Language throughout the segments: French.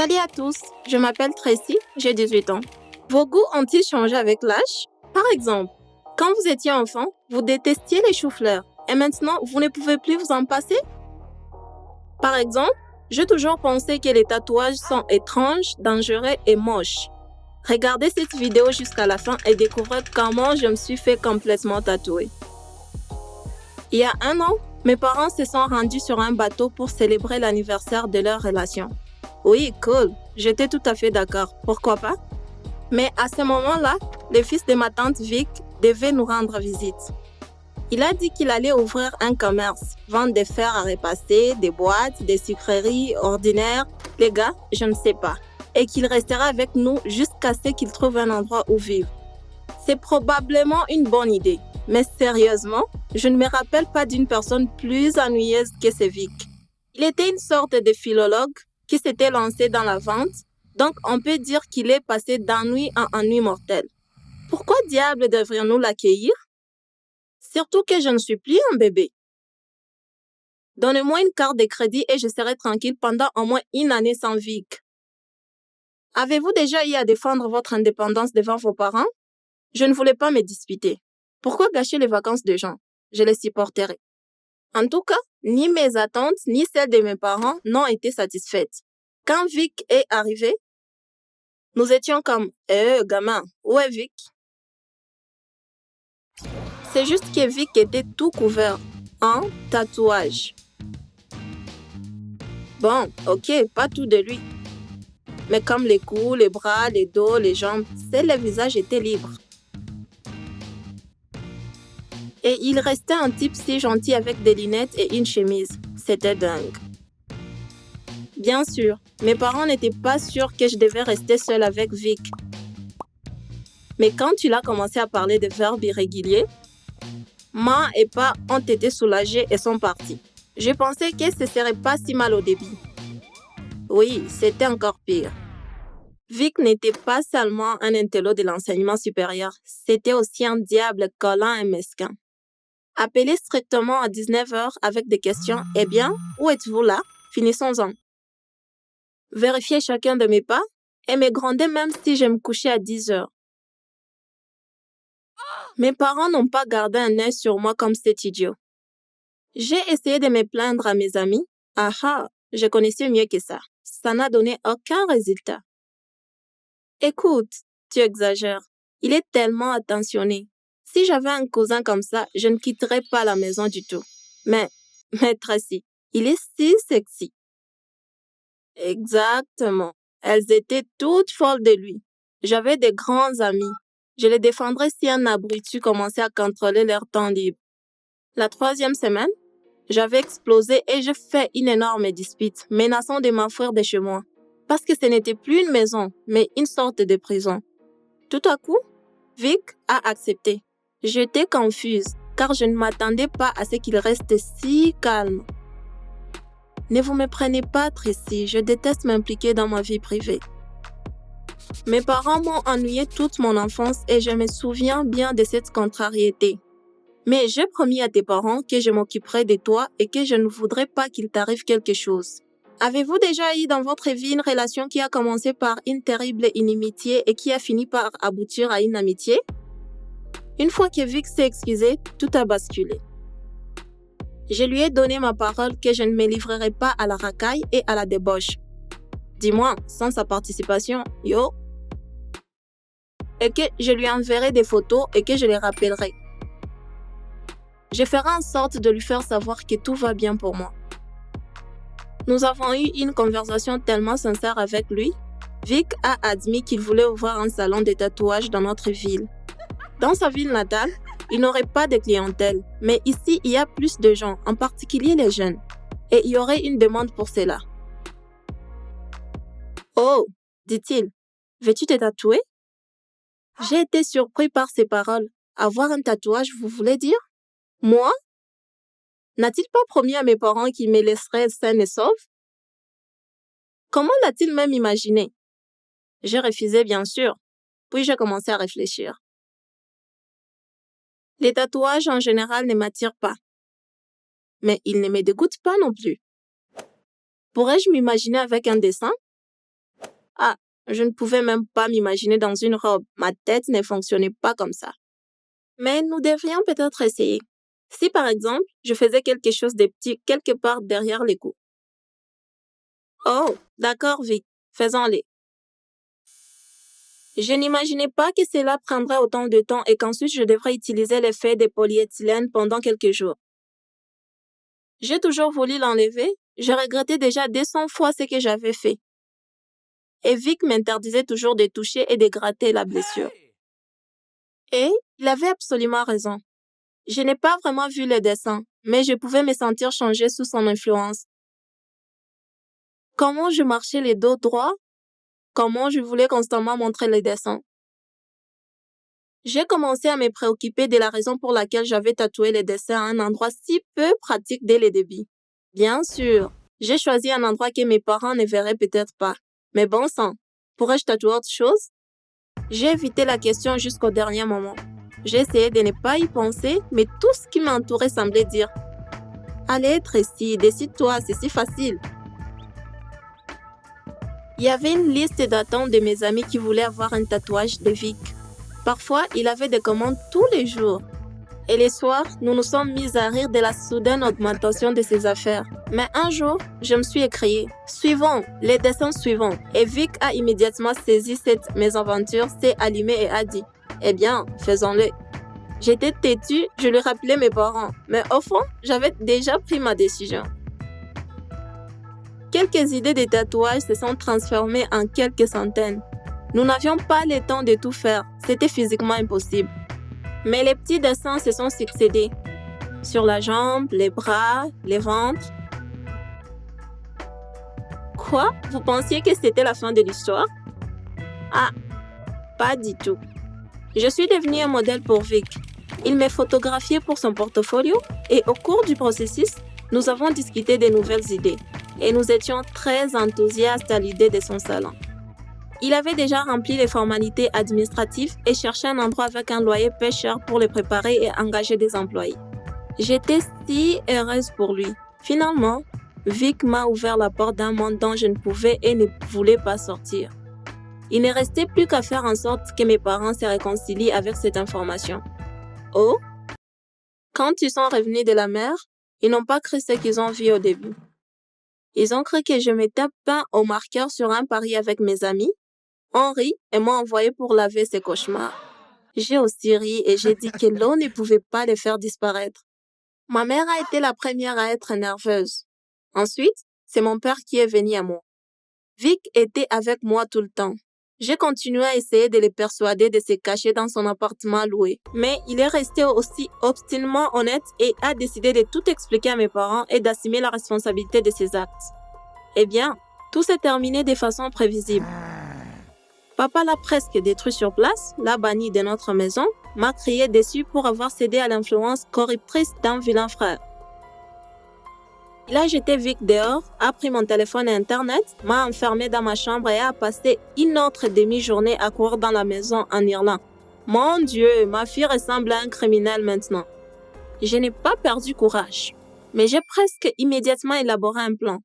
Salut à tous, je m'appelle Tracy, j'ai 18 ans. Vos goûts ont-ils changé avec l'âge? Par exemple, quand vous étiez enfant, vous détestiez les choux-fleurs et maintenant vous ne pouvez plus vous en passer? Par exemple, j'ai toujours pensé que les tatouages sont étranges, dangereux et moches. Regardez cette vidéo jusqu'à la fin et découvrez comment je me suis fait complètement tatouer. Il y a un an, mes parents se sont rendus sur un bateau pour célébrer l'anniversaire de leur relation. Oui, cool, j'étais tout à fait d'accord, pourquoi pas? Mais à ce moment-là, le fils de ma tante Vic devait nous rendre visite. Il a dit qu'il allait ouvrir un commerce, vendre des fers à repasser, des boîtes, des sucreries ordinaires, les gars, je ne sais pas, et qu'il restera avec nous jusqu'à ce qu'il trouve un endroit où vivre. C'est probablement une bonne idée, mais sérieusement, je ne me rappelle pas d'une personne plus ennuyeuse que ce Vic. Il était une sorte de philologue qui s'était lancé dans la vente, donc on peut dire qu'il est passé d'ennui en ennui mortel. Pourquoi diable devrions-nous l'accueillir? Surtout que je ne suis plus un bébé. Donnez-moi une carte de crédit et je serai tranquille pendant au moins une année sans Vic. Avez-vous déjà eu à défendre votre indépendance devant vos parents? Je ne voulais pas me disputer. Pourquoi gâcher les vacances des gens? Je les supporterai. En tout cas, ni mes attentes ni celles de mes parents n'ont été satisfaites. Quand Vic est arrivé, nous étions comme « gamin, où est Vic ?» C'est juste que Vic était tout couvert en tatouage. Bon, ok, pas tout de lui. Mais comme les cous, les bras, les dos, les jambes, seul le visage était libre. Et il restait un type si gentil avec des lunettes et une chemise. C'était dingue. Bien sûr, mes parents n'étaient pas sûrs que je devais rester seule avec Vic. Mais quand il a commencé à parler de verbes irréguliers, Ma et Pa ont été soulagés et sont partis. Je pensais que ce serait pas si mal au début. Oui, c'était encore pire. Vic n'était pas seulement un intello de l'enseignement supérieur, c'était aussi un diable collant et mesquin. Appelé strictement à 19h avec des questions « Eh bien, où êtes-vous là? Finissons-en. » Vérifier chacun de mes pas et me gronder même si je me couchais à 10h. Mes parents n'ont pas gardé un œil sur moi comme cet idiot. J'ai essayé de me plaindre à mes amis. Ah, je connaissais mieux que ça. Ça n'a donné aucun résultat. Écoute, tu exagères. Il est tellement attentionné. Si j'avais un cousin comme ça, je ne quitterais pas la maison du tout. Mais Tracy, il est si sexy. Exactement. Elles étaient toutes folles de lui. J'avais des grands amis. Je les défendrais si un abruti commençait à contrôler leur temps libre. La 3e semaine, j'avais explosé et j'ai fait une énorme dispute, menaçant de m'enfuir de chez moi. Parce que ce n'était plus une maison, mais une sorte de prison. Tout à coup, Vic a accepté. J'étais confuse, car je ne m'attendais pas à ce qu'il reste si calme. Ne vous me prenez pas, Tracy, je déteste m'impliquer dans ma vie privée. Mes parents m'ont ennuyé toute mon enfance et je me souviens bien de cette contrariété. Mais j'ai promis à tes parents que je m'occuperai de toi et que je ne voudrais pas qu'il t'arrive quelque chose. Avez-vous déjà eu dans votre vie une relation qui a commencé par une terrible inimitié et qui a fini par aboutir à une amitié? Une fois que Vic s'est excusé, tout a basculé. Je lui ai donné ma parole que je ne me livrerai pas à la racaille et à la débauche. Dis-moi, sans sa participation, yo. Et que je lui enverrai des photos et que je les rappellerai. Je ferai en sorte de lui faire savoir que tout va bien pour moi. Nous avons eu une conversation tellement sincère avec lui. Vic a admis qu'il voulait ouvrir un salon de tatouage dans notre ville. Dans sa ville natale, il n'aurait pas de clientèle, mais ici, il y a plus de gens, en particulier les jeunes. Et il y aurait une demande pour cela. Oh, dit-il, veux-tu te tatouer? J'ai été surpris par ces paroles. Avoir un tatouage, vous voulez dire? Moi? N'a-t-il pas promis à mes parents qu'il me laisserait saine et sauve? Comment l'a-t-il même imaginé? J'ai refusé, bien sûr, puis j'ai commencé à réfléchir. Les tatouages en général ne m'attirent pas, mais ils ne me dégoûtent pas non plus. Pourrais-je m'imaginer avec un dessin? Ah, je ne pouvais même pas m'imaginer dans une robe. Ma tête ne fonctionnait pas comme ça. Mais nous devrions peut-être essayer. Si par exemple, je faisais quelque chose de petit quelque part derrière les coups. Oh, d'accord, Vic, faisons-les. Je n'imaginais pas que cela prendrait autant de temps et qu'ensuite je devrais utiliser l'effet de polyéthylène pendant quelques jours. J'ai toujours voulu l'enlever, je regrettais déjà 200 fois ce que j'avais fait. Et Vic m'interdisait toujours de toucher et de gratter la blessure. Et il avait absolument raison. Je n'ai pas vraiment vu le dessin, mais je pouvais me sentir changer sous son influence. Comment je marchais les dos droits? Comment je voulais constamment montrer les dessins? J'ai commencé à me préoccuper de la raison pour laquelle j'avais tatoué les dessins à un endroit si peu pratique dès le début. Bien sûr, j'ai choisi un endroit que mes parents ne verraient peut-être pas. Mais bon sang, pourrais-je tatouer autre chose? J'ai évité la question jusqu'au dernier moment. J'ai essayé de ne pas y penser, mais tout ce qui m'entourait semblait dire « Allez être ici, décide-toi, c'est si facile ». Il y avait une liste d'attente de mes amis qui voulaient avoir un tatouage de Vic. Parfois, il avait des commandes tous les jours. Et les soirs, nous nous sommes mis à rire de la soudaine augmentation de ses affaires. Mais un jour, je me suis écrié « Suivons, les dessins suivants ». Et Vic a immédiatement saisi cette mésaventure, s'est allumé et a dit « Eh bien, faisons-le ». J'étais têtue, je lui rappelais mes parents. Mais au fond, j'avais déjà pris ma décision. Quelques idées de tatouages se sont transformées en quelques centaines. Nous n'avions pas le temps de tout faire, c'était physiquement impossible. Mais les petits dessins se sont succédés. Sur la jambe, les bras, les ventres. Quoi? Vous pensiez que c'était la fin de l'histoire? Ah, pas du tout. Je suis devenue un modèle pour Vic. Il m'a photographié pour son portfolio et au cours du processus, nous avons discuté de nouvelles idées et nous étions très enthousiastes à l'idée de son salon. Il avait déjà rempli les formalités administratives et cherchait un endroit avec un loyer peu cher pour les préparer et engager des employés. J'étais si heureuse pour lui. Finalement, Vic m'a ouvert la porte d'un monde dont je ne pouvais et ne voulais pas sortir. Il ne restait plus qu'à faire en sorte que mes parents se réconcilient avec cette information. Oh, quand ils sont revenus de la mer, ils n'ont pas cru ce qu'ils ont vu au début. Ils ont cru que je m'étais peint au marqueur sur un pari avec mes amis. On rit et m'ont envoyé pour laver ces cauchemars. J'ai aussi ri et j'ai dit que l'eau ne pouvait pas les faire disparaître. Ma mère a été la première à être nerveuse. Ensuite, c'est mon père qui est venu à moi. Vic était avec moi tout le temps. J'ai continué à essayer de le persuader de se cacher dans son appartement loué. Mais il est resté aussi obstinément honnête et a décidé de tout expliquer à mes parents et d'assumer la responsabilité de ses actes. Eh bien, tout s'est terminé de façon prévisible. Papa l'a presque détruit sur place, l'a banni de notre maison, m'a crié dessus pour avoir cédé à l'influence corruptrice d'un vilain frère. Il a jeté Vic dehors, a pris mon téléphone et Internet, m'a enfermé dans ma chambre et a passé une autre demi-journée à courir dans la maison en Irlande. Mon Dieu, ma fille ressemble à un criminel maintenant. Je n'ai pas perdu courage, mais j'ai presque immédiatement élaboré un plan.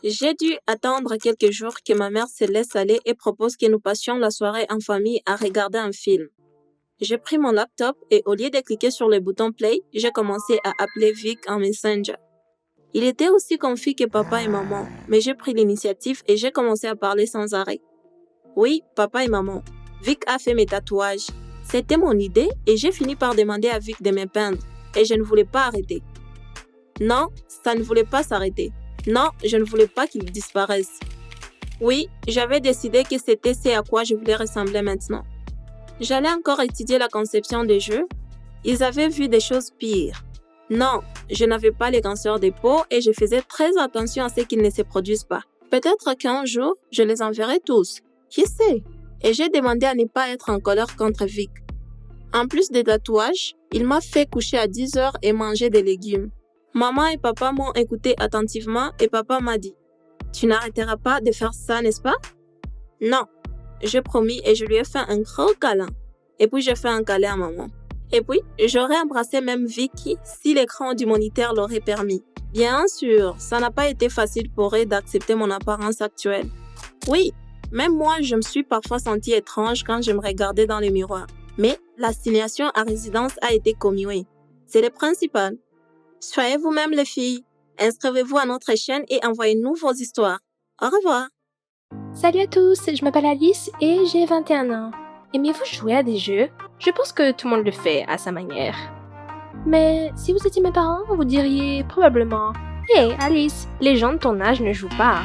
J'ai dû attendre quelques jours que ma mère se laisse aller et propose que nous passions la soirée en famille à regarder un film. J'ai pris mon laptop et au lieu de cliquer sur le bouton play, j'ai commencé à appeler Vic en Messenger. Il était aussi confus que papa et maman, mais j'ai pris l'initiative et j'ai commencé à parler sans arrêt. Oui, papa et maman, Vic a fait mes tatouages. C'était mon idée et j'ai fini par demander à Vic de me peindre et je ne voulais pas arrêter. Non, ça ne voulait pas s'arrêter. Non, je ne voulais pas qu'il disparaisse. Oui, j'avais décidé que c'était ce à quoi je voulais ressembler maintenant. J'allais encore étudier la conception des jeux. Ils avaient vu des choses pires. Non, je n'avais pas les cancers des peaux et je faisais très attention à ce qu'ils ne se produisent pas. Peut-être qu'un jour, je les enverrai tous. Qui sait? Et j'ai demandé à ne pas être en colère contre Vic. En plus des tatouages, il m'a fait coucher à 10 heures et manger des légumes. Maman et papa m'ont écouté attentivement et papa m'a dit « Tu n'arrêteras pas de faire ça, n'est-ce pas ?» Non, j'ai promis et je lui ai fait un gros câlin. Et puis j'ai fait un câlin à maman. Et puis, j'aurais embrassé même Vicky si l'écran du moniteur l'aurait permis. Bien sûr, ça n'a pas été facile pour elle d'accepter mon apparence actuelle. Oui, Même moi, je me suis parfois sentie étrange quand je me regardais dans le miroir. Mais l'assignation à résidence a été commuée. C'est le principal. Soyez vous-même les filles. Inscrivez-vous à notre chaîne et envoyez-nous vos histoires. Au revoir. Salut à tous, je m'appelle Alice et j'ai 21 ans. Aimez-vous jouer à des jeux? Je pense que tout le monde le fait à sa manière. Mais si vous étiez mes parents, vous diriez probablement « Hey Alice, les gens de ton âge ne jouent pas.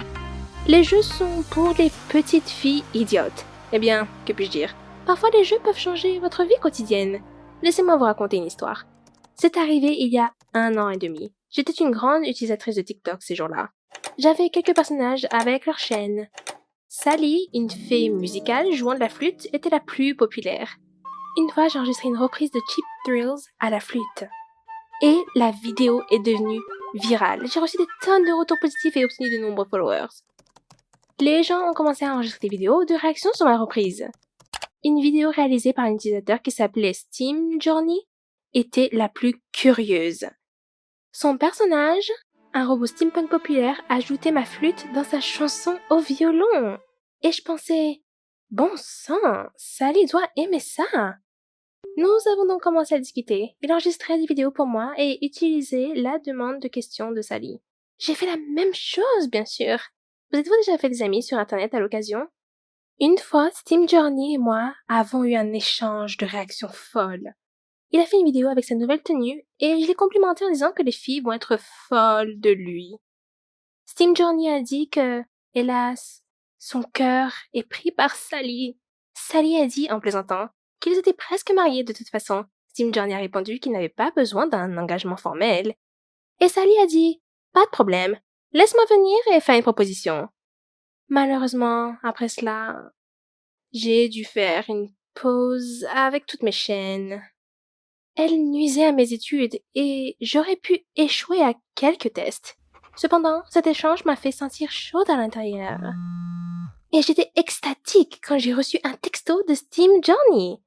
Les jeux sont pour les petites filles idiotes. » Eh bien, que puis-je dire? Parfois les jeux peuvent changer votre vie quotidienne. Laissez-moi vous raconter une histoire. C'est arrivé il y a 1 an et demi. J'étais une grande utilisatrice de TikTok ces jours-là. J'avais quelques personnages avec leur chaîne. Sally, une fée musicale jouant de la flûte, était la plus populaire. Une fois, j'ai enregistré une reprise de Cheap Thrills à la flûte. Et la vidéo est devenue virale. J'ai reçu des tonnes de retours positifs et obtenu de nombreux followers. Les gens ont commencé à enregistrer des vidéos de réaction sur ma reprise. Une vidéo réalisée par un utilisateur qui s'appelait Steam Journey était la plus curieuse. Son personnage, un robot steampunk populaire, ajoutait ma flûte dans sa chanson au violon. Et je pensais, bon sang, Sally doit aimer ça. Nous avons donc commencé à discuter. Il enregistrait des vidéos pour moi et utilisait la demande de questions de Sally. J'ai fait la même chose, bien sûr. Vous êtes-vous déjà fait des amis sur Internet à l'occasion? Une fois, Steam Journey et moi avons eu un échange de réactions folles. Il a fait une vidéo avec sa nouvelle tenue et je l'ai complimenté en disant que les filles vont être folles de lui. Steam Journey a dit que, hélas, son cœur est pris par Sally. Sally a dit, en plaisantant, qu'ils étaient presque mariés de toute façon. Steam Journey a répondu qu'il n'avait pas besoin d'un engagement formel. Et Sally a dit, pas de problème, laisse-moi venir et faire une proposition. Malheureusement, après cela, j'ai dû faire une pause avec toutes mes chaînes. Elle nuisait à mes études et j'aurais pu échouer à quelques tests. Cependant, cet échange m'a fait sentir chaude à l'intérieur. Et j'étais extatique quand j'ai reçu un texto de Steam Journey.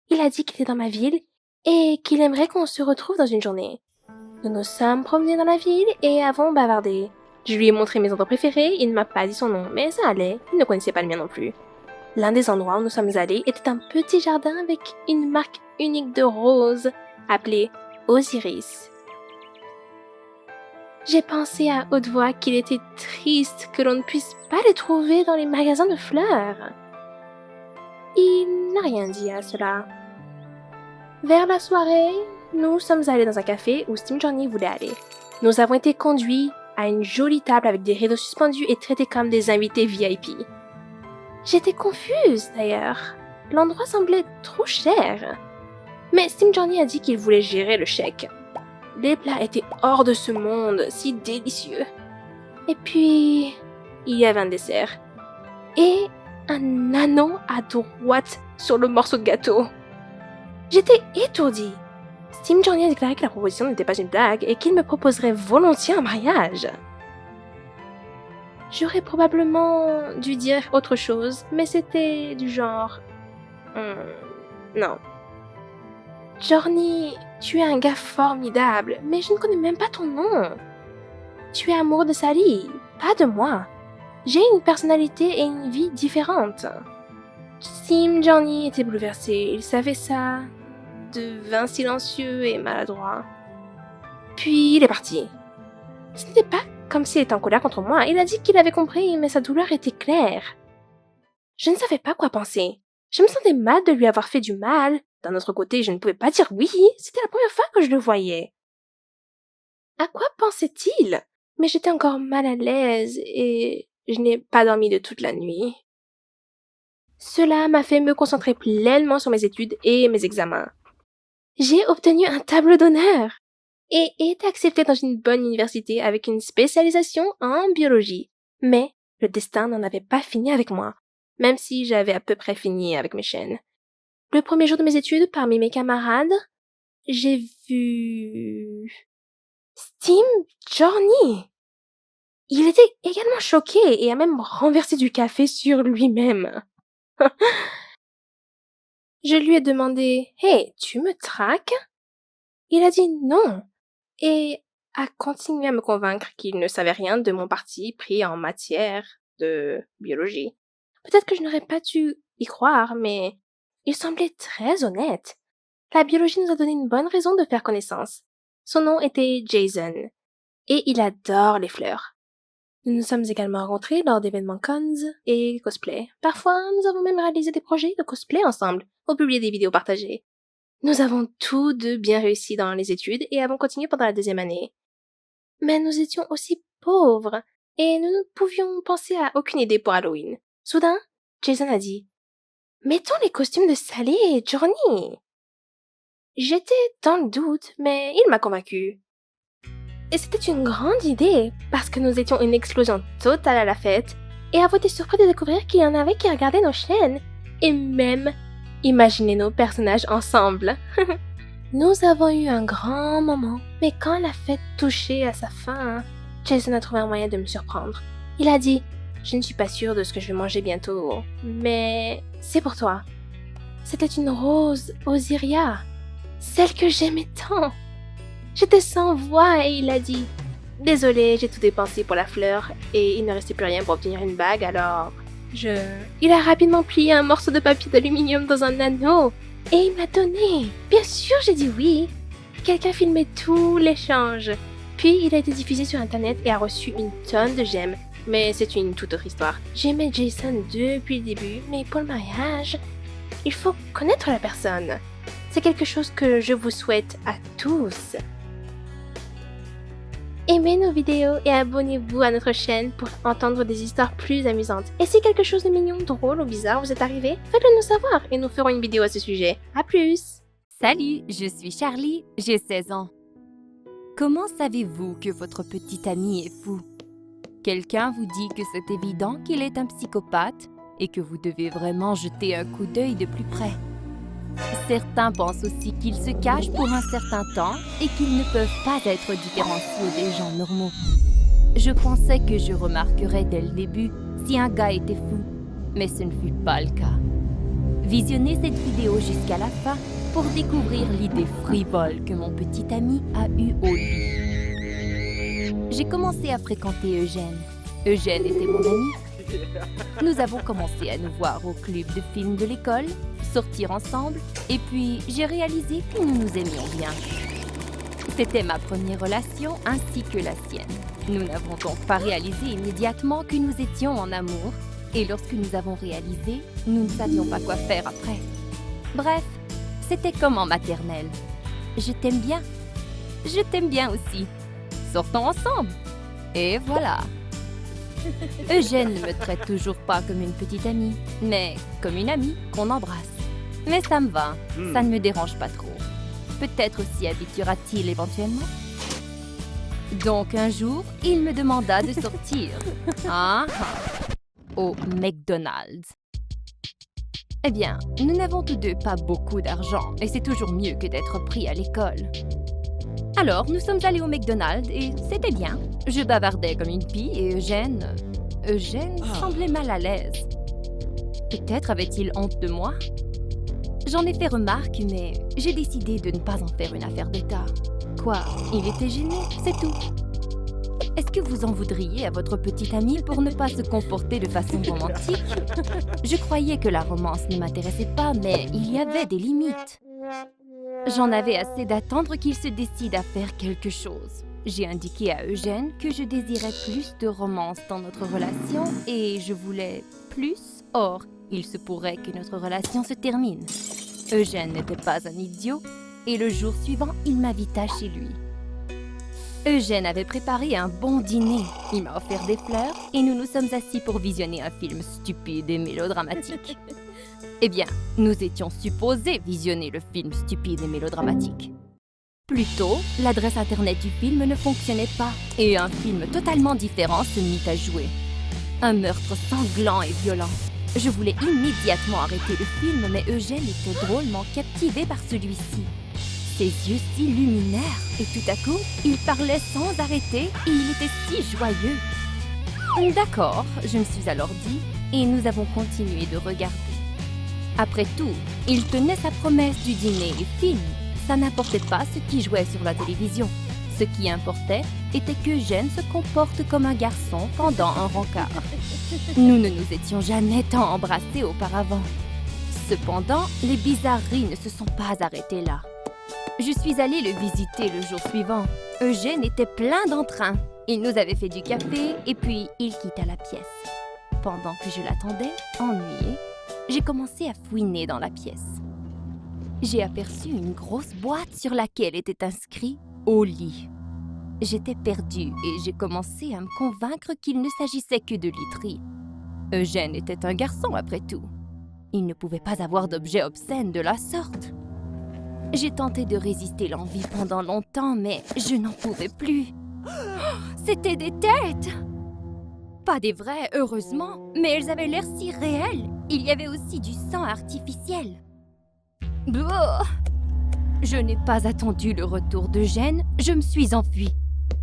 Il a dit qu'il était dans ma ville et qu'il aimerait qu'on se retrouve dans une journée. Nous nous sommes promenés dans la ville et avons bavardé. Je lui ai montré mes endroits préférés, il ne m'a pas dit son nom, mais ça allait, il ne connaissait pas le mien non plus. L'un des endroits où nous sommes allés était un petit jardin avec une marque unique de roses, appelée Osiris. J'ai pensé à haute voix qu'il était triste que l'on ne puisse pas les trouver dans les magasins de fleurs. Il n'a rien dit à cela. Vers la soirée, nous sommes allés dans un café où Steam Journey voulait aller. Nous avons été conduits à une jolie table avec des rideaux suspendus et traités comme des invités VIP. J'étais confuse d'ailleurs. L'endroit semblait trop cher. Mais Steam Journey a dit qu'il voulait gérer le chèque. Les plats étaient hors de ce monde, si délicieux. Et puis, il y avait un dessert. Et un anneau à droite sur le morceau de gâteau. J'étais étourdie. Steam Journey a déclaré que la proposition n'était pas une blague et qu'il me proposerait volontiers un mariage. J'aurais probablement dû dire autre chose, mais c'était du genre... non. Journey, tu es un gars formidable, mais je ne connais même pas ton nom. Tu es amoureux de Sally, pas de moi. J'ai une personnalité et une vie différentes. Steam Journey était bouleversé, il savait ça, devint silencieux et maladroit. Puis il est parti. Ce n'était pas comme s'il était en colère contre moi, il a dit qu'il avait compris, mais sa douleur était claire. Je ne savais pas quoi penser. Je me sentais mal de lui avoir fait du mal. D'un autre côté, je ne pouvais pas dire oui, c'était la première fois que je le voyais. À quoi pensait-il? Mais j'étais encore mal à l'aise et je n'ai pas dormi de toute la nuit. Cela m'a fait me concentrer pleinement sur mes études et mes examens. J'ai obtenu un tableau d'honneur et été acceptée dans une bonne université avec une spécialisation en biologie. Mais le destin n'en avait pas fini avec moi, même si j'avais à peu près fini avec mes chaînes. Le premier jour de mes études, parmi mes camarades, j'ai vu... Steam Journey. Il était également choqué et a même renversé du café sur lui-même. Je lui ai demandé « Hey, tu me traques ?» Il a dit non et a continué à me convaincre qu'il ne savait rien de mon parti pris en matière de biologie. Peut-être que je n'aurais pas dû y croire, mais il semblait très honnête. La biologie nous a donné une bonne raison de faire connaissance. Son nom était Jason, et il adore les fleurs. Nous nous sommes également rencontrés lors d'événements cons et cosplay. Parfois, nous avons même réalisé des projets de cosplay ensemble, ou publié des vidéos partagées. Nous avons tous deux bien réussi dans les études et avons continué pendant la deuxième année. Mais nous étions aussi pauvres, et nous ne pouvions penser à aucune idée pour Halloween. Soudain, Jason a dit « Mettons les costumes de Sally et Johnny !» J'étais dans le doute, mais il m'a convaincu. Et c'était une grande idée, parce que nous étions une explosion totale à la fête, et avons été surpris de découvrir qu'il y en avait qui regardaient nos chaînes, et même imaginer nos personnages ensemble. Nous avons eu un grand moment, mais quand la fête touchait à sa fin, Jason a trouvé un moyen de me surprendre. Il a dit « Je ne suis pas sûre de ce que je vais manger bientôt, mais c'est pour toi. » C'était une rose Osiria, celle que j'aimais tant. J'étais sans voix et il a dit « Désolé, j'ai tout dépensé pour la fleur et il ne restait plus rien pour obtenir une bague, alors... » Il a rapidement plié un morceau de papier d'aluminium dans un anneau et il m'a donné. Bien sûr, j'ai dit oui. Quelqu'un filmait tout l'échange. Puis il a été diffusé sur internet et a reçu une tonne de j'aime. Mais c'est une toute autre histoire. J'aimais Jason depuis le début, mais pour le mariage, il faut connaître la personne. C'est quelque chose que je vous souhaite à tous. Aimez nos vidéos et abonnez-vous à notre chaîne pour entendre des histoires plus amusantes. Et si quelque chose de mignon, drôle ou bizarre vous est arrivé, faites-le nous savoir et nous ferons une vidéo à ce sujet. À plus! Salut, je suis Charlie, j'ai 16 ans. Comment savez-vous que votre petit ami est fou? Quelqu'un vous dit que c'est évident qu'il est un psychopathe et que vous devez vraiment jeter un coup d'œil de plus près. Certains pensent aussi qu'ils se cachent pour un certain temps et qu'ils ne peuvent pas être différenciés des gens normaux. Je pensais que je remarquerais dès le début si un gars était fou, mais ce ne fut pas le cas. Visionnez cette vidéo jusqu'à la fin pour découvrir l'idée frivole que mon petit ami a eue au début. J'ai commencé à fréquenter Eugène. Eugène était mon ami. Nous avons commencé à nous voir au club de films de l'école, sortir ensemble, et puis j'ai réalisé que nous nous aimions bien. C'était ma première relation ainsi que la sienne. Nous n'avons donc pas réalisé immédiatement que nous étions en amour, et lorsque nous avons réalisé, nous ne savions pas quoi faire après. Bref, c'était comme en maternelle. Je t'aime bien. Je t'aime bien aussi. Sortons ensemble. Et voilà. Eugène ne me traite toujours pas comme une petite amie, mais comme une amie qu'on embrasse. Mais ça me va, ça ne me dérange pas trop. Peut-être s'y habituera-t-il éventuellement. Donc un jour, il me demanda de sortir. Au McDonald's. Eh bien, nous n'avons tous deux pas beaucoup d'argent et c'est toujours mieux que d'être pris à l'école. Alors, nous sommes allés au McDonald's et c'était bien. Je bavardais comme une pie et Eugène semblait mal à l'aise. Peut-être avait-il honte de moi? J'en ai fait remarque, mais j'ai décidé de ne pas en faire une affaire d'État. Quoi, il était gêné, c'est tout. Est-ce que vous en voudriez à votre petit ami pour ne pas se comporter de façon romantique? Je croyais que la romance ne m'intéressait pas, mais il y avait des limites. J'en avais assez d'attendre qu'il se décide à faire quelque chose. J'ai indiqué à Eugène que je désirais plus de romance dans notre relation et je voulais plus. Or, il se pourrait que notre relation se termine. Eugène n'était pas un idiot et le jour suivant, il m'invita chez lui. Eugène avait préparé un bon dîner. Il m'a offert des fleurs et nous nous sommes assis pour visionner un film stupide et mélodramatique. Eh bien, nous étions supposés visionner le film stupide et mélodramatique. Plutôt, l'adresse internet du film ne fonctionnait pas et un film totalement différent se mit à jouer. Un meurtre sanglant et violent. Je voulais immédiatement arrêter le film, mais Eugène était drôlement captivé par celui-ci. Ses yeux s'illuminèrent et tout à coup, il parlait sans arrêter et il était si joyeux. D'accord, je me suis alors dit et nous avons continué de regarder. Après tout, il tenait sa promesse du dîner et film. Ça n'importait pas ce qui jouait sur la télévision. Ce qui importait était qu'Eugène se comporte comme un garçon pendant un rencard. Nous ne nous étions jamais tant embrassés auparavant. Cependant, les bizarreries ne se sont pas arrêtées là. Je suis allée le visiter le jour suivant. Eugène était plein d'entrain. Il nous avait fait du café et puis il quitta la pièce. Pendant que je l'attendais, ennuyée, j'ai commencé à fouiner dans la pièce. J'ai aperçu une grosse boîte sur laquelle était inscrit « Au lit ». J'étais perdue et j'ai commencé à me convaincre qu'il ne s'agissait que de literie. Eugène était un garçon après tout. Il ne pouvait pas avoir d'objet obscène de la sorte. J'ai tenté de résister l'envie pendant longtemps, mais je n'en pouvais plus. C'était des têtes! Pas des vraies, heureusement, mais elles avaient l'air si réelles. Il y avait aussi du sang artificiel. Bouh! Je n'ai pas attendu le retour d'Eugène, je me suis enfuie.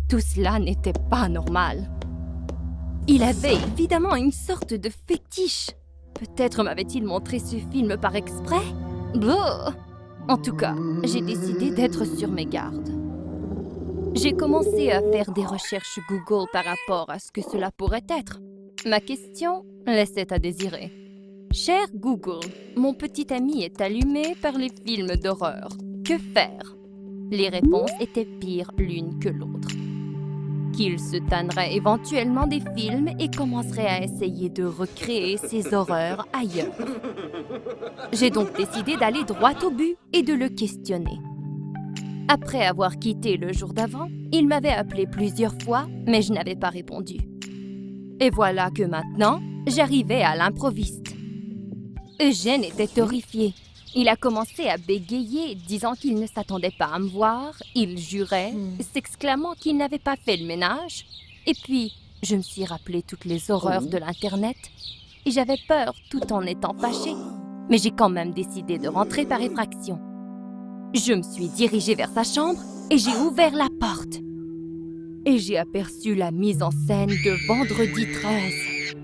Tout cela n'était pas normal. Il avait évidemment une sorte de fétiche. Peut-être m'avait-il montré ce film par exprès? Bouh! En tout cas, j'ai décidé d'être sur mes gardes. J'ai commencé à faire des recherches Google par rapport à ce que cela pourrait être. Ma question laissait à désirer. Cher Google, mon petit ami est allumé par les films d'horreur. Que faire? Les réponses étaient pires l'une que l'autre. Qu'il se tannerait éventuellement des films et commencerait à essayer de recréer ses horreurs ailleurs. J'ai donc décidé d'aller droit au but et de le questionner. Après avoir quitté le jour d'avant, il m'avait appelé plusieurs fois, mais je n'avais pas répondu. Et voilà que maintenant, j'arrivais à l'improviste. Eugène était horrifié. Il a commencé à bégayer, disant qu'il ne s'attendait pas à me voir. Il jurait, s'exclamant qu'il n'avait pas fait le ménage. Et puis, je me suis rappelé toutes les horreurs de l'Internet. Et j'avais peur tout en étant fâchée. Mais j'ai quand même décidé de rentrer par effraction. Je me suis dirigée vers sa chambre et j'ai ouvert la porte. Et j'ai aperçu la mise en scène de Vendredi 13.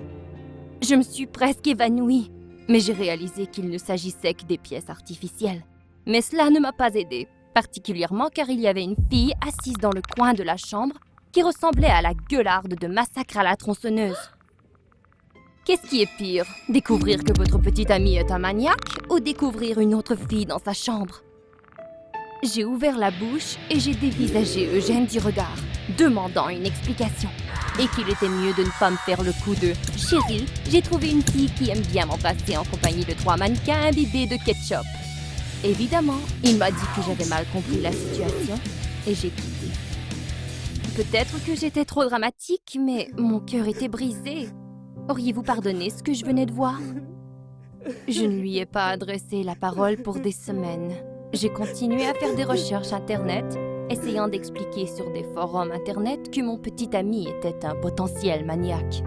Je me suis presque évanouie, mais j'ai réalisé qu'il ne s'agissait que des pièces artificielles. Mais cela ne m'a pas aidée, particulièrement car il y avait une fille assise dans le coin de la chambre qui ressemblait à la gueularde de Massacre à la tronçonneuse. Qu'est-ce qui est pire, découvrir que votre petit ami est un maniaque ou découvrir une autre fille dans sa chambre? J'ai ouvert la bouche et j'ai dévisagé Eugène du regard, demandant une explication. Et qu'il était mieux de ne pas me faire le coup de « Chérie, j'ai trouvé une fille qui aime bien m'embrasser en compagnie de 3 mannequins imbibés de ketchup. » Évidemment, il m'a dit que j'avais mal compris la situation et j'ai quitté. Peut-être que j'étais trop dramatique, mais mon cœur était brisé. Auriez-vous pardonné ce que je venais de voir? Je ne lui ai pas adressé la parole pour des semaines. J'ai continué à faire des recherches Internet, essayant d'expliquer sur des forums Internet que mon petit ami était un potentiel maniaque